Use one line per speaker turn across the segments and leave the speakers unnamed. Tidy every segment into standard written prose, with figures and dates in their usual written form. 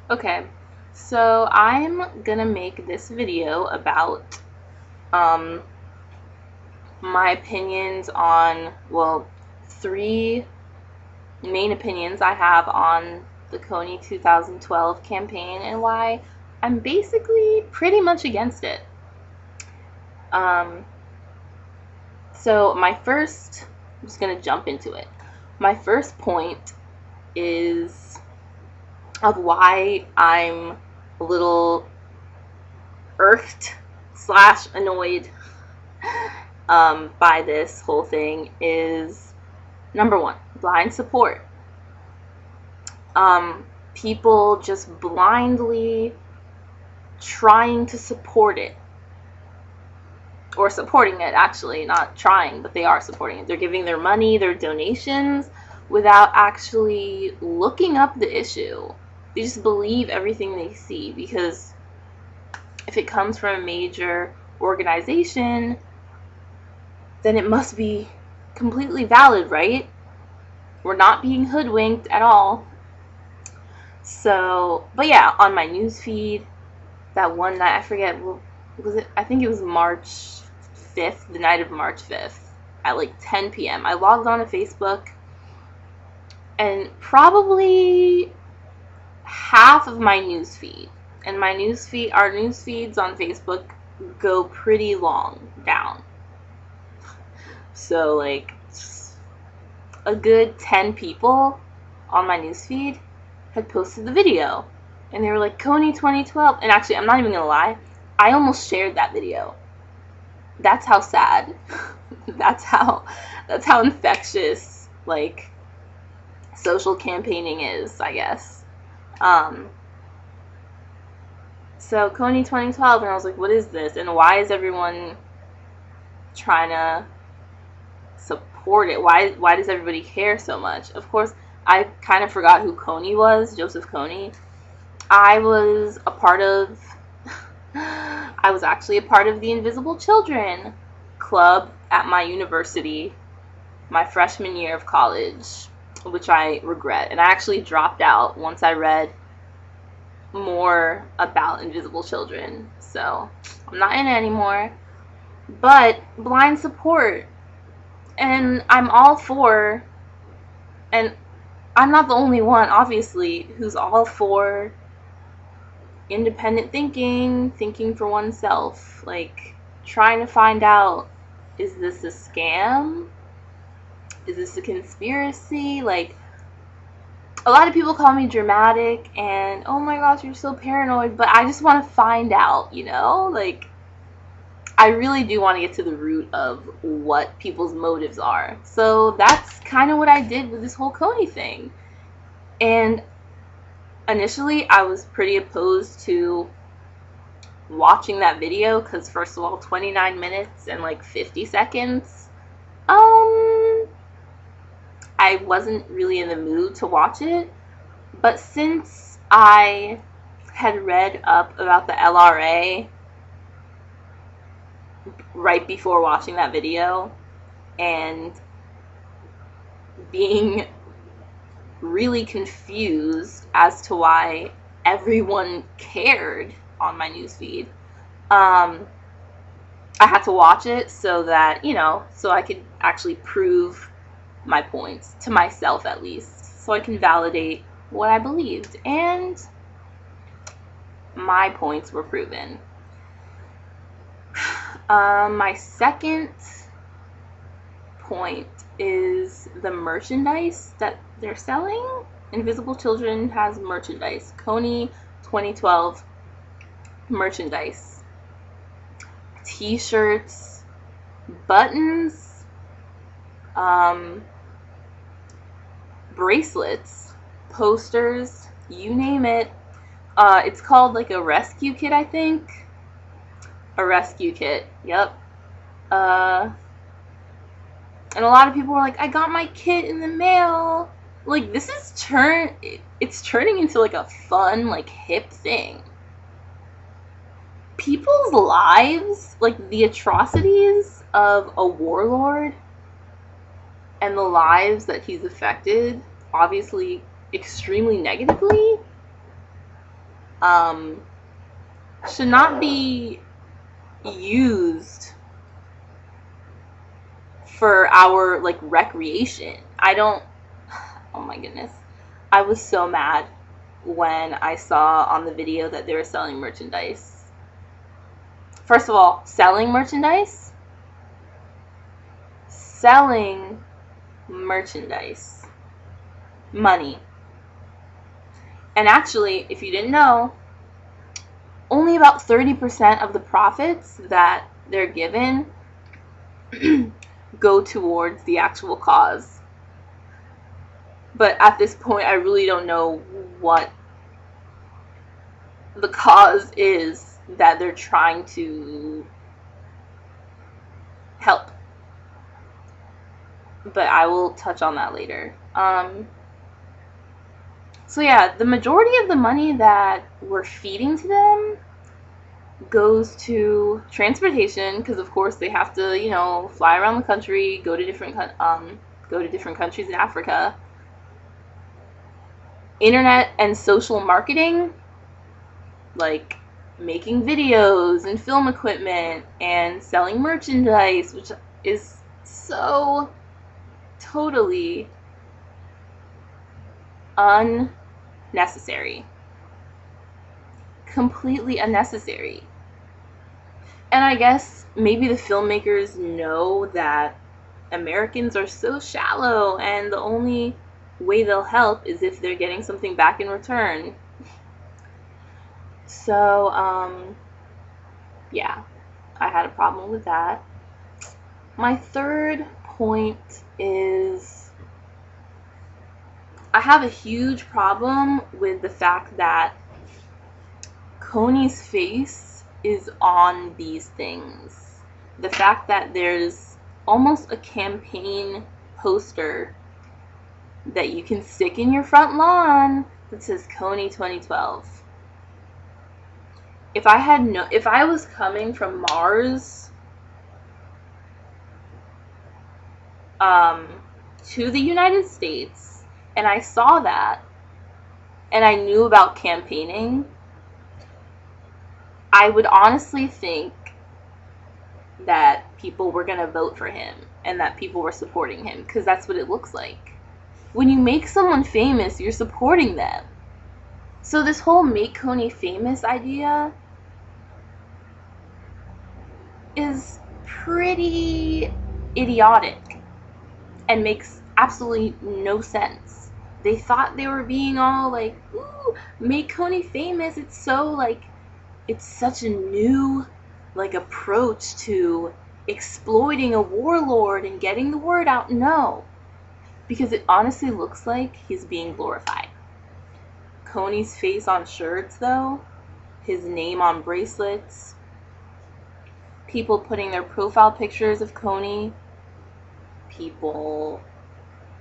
Okay, so I'm gonna make this video about um, my opinions on, well, three main opinions I have on the KONY 2012 campaign and why I'm basically pretty much against it. Um, I'm just gonna jump into it. My first point is of why I'm a little irked slash annoyed by this whole thing is number one, blind support. People just blindly trying to support it, or supporting it, actually, not trying, but they are supporting it. They're giving their money, their donations, without actually looking up the issue. They just believe everything they see, because if it comes from a major organization, then it must be completely valid, right? We're not being hoodwinked at all. So, but yeah, on my news feed, that one night, I forget, was it? I think it was March 5th, the night of March 5th, at like 10 p.m. I logged on to Facebook, and probably half of my news feed, and our news feeds on Facebook go pretty long down. So, like, a good 10 people on my newsfeed had posted the video. And they were like, KONY 2012. And actually, I'm not even gonna lie, I almost shared that video. That's how sad. that's how infectious, like, social campaigning is, I guess. So KONY 2012, and I was like, what is this? And why is everyone trying to support it? Why does everybody care so much? Of course, I kind of forgot who KONY was, Joseph KONY. I was actually a part of the Invisible Children club at my university, my freshman year of college, which I regret. And I actually dropped out once I read more about Invisible Children. So I'm not in it anymore. But blind support. And I'm all for, and I'm not the only one, obviously, who's all for independent thinking for oneself, like trying to find out, is this a scam? Is this a conspiracy? Like, a lot of people call me dramatic and, oh my gosh, you're so paranoid, but I just want to find out, Like, I really do want to get to the root of what people's motives are. So that's kind of what I did with this whole KONY thing. And initially, I was pretty opposed to watching that video because, first of all, 29 minutes and like 50 seconds, I wasn't really in the mood to watch it. But since I had read up about the LRA right before watching that video, and being really confused as to why everyone cared on my newsfeed, I had to watch it so that, so I could actually prove my points to myself, at least, so I can validate what I believed. And my points were proven. My second point is the merchandise that they're selling. Invisible Children has merchandise. KONY 2012 merchandise. T-shirts, buttons, bracelets, posters, you name it. It's called like a rescue kit, I think. A rescue kit, yep. And a lot of people were like, I got my kit in the mail. Like, this is it's turning into like a fun, like, hip thing. People's lives, like the atrocities of a warlord and the lives that he's affected, obviously extremely negatively, should not be used for our like recreation. Oh my goodness. I was so mad when I saw on the video that they were selling merchandise. First of all, selling merchandise, money. And actually, if you didn't know, only about 30% of the profits that they're given go towards the actual cause. But at this point, I really don't know what the cause is that they're trying to help. But I will touch on that later. So yeah, the majority of the money that we're feeding to them goes to transportation, because of course they have to, you know, fly around the country, go to different countries in Africa. Internet and social marketing, like making videos and film equipment and selling merchandise, which is so totally unnecessary. Completely unnecessary. And I guess maybe the filmmakers know that Americans are so shallow and the only way they'll help is if they're getting something back in return. So, yeah, I had a problem with that. My third point is I have a huge problem with the fact that KONY's face is on these things. The fact that there's almost a campaign poster that you can stick in your front lawn that says KONY 2012. If I was coming from Mars to the United States and I saw that and I knew about campaigning, I would honestly think that people were going to vote for him and that people were supporting him, because that's what it looks like. When you make someone famous, you're supporting them. So this whole make KONY famous idea is pretty idiotic and makes absolutely no sense. They thought they were being all like, ooh, make KONY famous. It's so like, it's such a new like approach to exploiting a warlord and getting the word out. No, because it honestly looks like he's being glorified. KONY's face on shirts though, his name on bracelets, people putting their profile pictures of KONY, people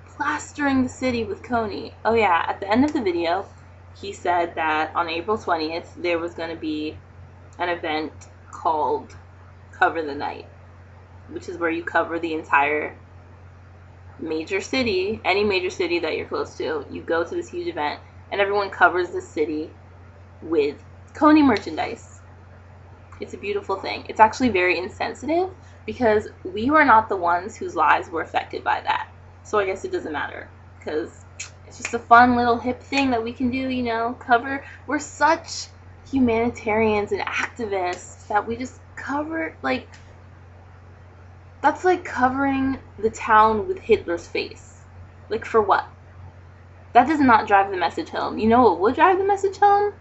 plastering the city with KONY. Oh yeah, at the end of the video, he said that on April 20th, there was going to be an event called Cover the Night, which is where you cover the entire major city, any major city that you're close to. You go to this huge event, and everyone covers the city with KONY merchandise. It's a beautiful thing. It's actually very insensitive because we were not the ones whose lives were affected by that. So I guess it doesn't matter because it's just a fun little hip thing that we can do, you know, cover. We're such humanitarians and activists that we just cover, like, that's like covering the town with Hitler's face. Like, for what? That does not drive the message home. You know what would drive the message home?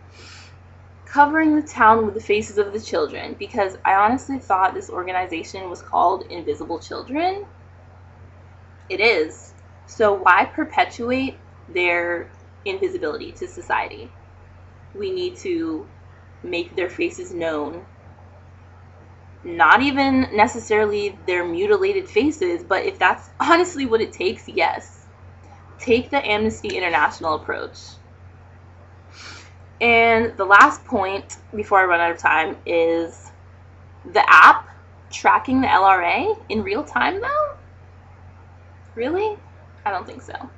Covering the town with the faces of the children, because I honestly thought this organization was called Invisible Children. It is. So why perpetuate their invisibility to society? We need to make their faces known. Not even necessarily their mutilated faces, but if that's honestly what it takes, yes. Take the Amnesty International approach. And the last point, before I run out of time, is the app tracking the LRA in real time, though? Really? I don't think so.